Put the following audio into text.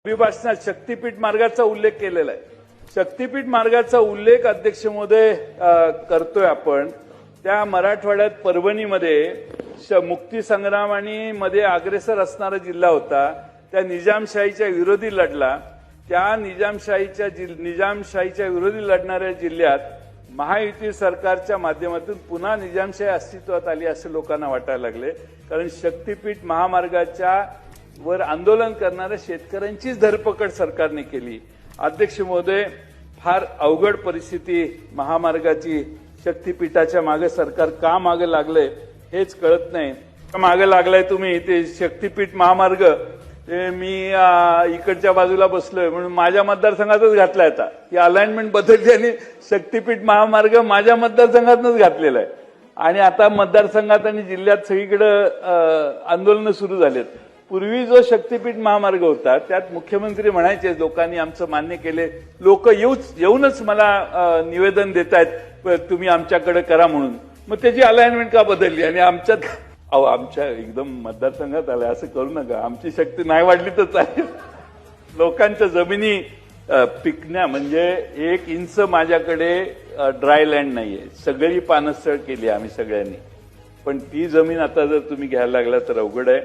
अभिभाषणात शक्तीपीठ मार्गाचा उल्लेख केलेला आहे. शक्तीपीठ मार्गाचा उल्लेख अध्यक्ष महोदय करतोय आपण. त्या मराठवाड्यात परभणीमध्ये मुक्ती संग्राम आणि मध्ये अग्रेसर असणारा जिल्हा होता. त्या निजामशाहीच्या विरोधी लढला. त्या निजामशाहीच्या विरोधी लढणाऱ्या जिल्ह्यात महायुती सरकारच्या माध्यमातून पुन्हा निजामशाही अस्तित्वात आली असं लोकांना वाटायला लागले. कारण शक्तीपीठ महामार्गाच्या वर आंदोलन करणाऱ्या शेतकऱ्यांचीच धरपकड सरकारने केली. अध्यक्ष महोदय, फार अवघड परिस्थिती महामार्गाची. शक्तीपीठाच्या मागे सरकार का मागे लागलंय हेच कळत नाही. मागे लागलाय तुम्ही ते शक्तीपीठ महामार्ग. मी इकडच्या बाजूला बसलोय म्हणून माझ्या मतदारसंघातच घातलाय. आता ही अलाइनमेंट बदलली आणि शक्तीपीठ महामार्ग माझ्या मतदारसंघातच घातलेला आहे. आणि आता मतदारसंघात आणि जिल्ह्यात सगळीकडे आंदोलनं सुरू झालेत. पूर्वी जो शक्तीपीठ महामार्ग होता त्यात मुख्यमंत्री म्हणायचे लोकांनी आमचं मान्य केले. लोक येऊनच मला निवेदन देत आहेत तुम्ही आमच्याकडे करा म्हणून. मग त्याची अलाइनमेंट का बदलली? आणि आमच्या एकदम मतदारसंघात आलं असं करू नका. आमची शक्ती नाही वाढली तर चालेल. लोकांच्या जमिनी पिकण्या म्हणजे 1 इंच माझ्याकडे ड्राय लँड नाहीये. सगळी पानसळ केली आम्ही सगळ्यांनी. पण ती जमीन आता जर तुम्ही घ्यायला लागला तर अवघड आहे.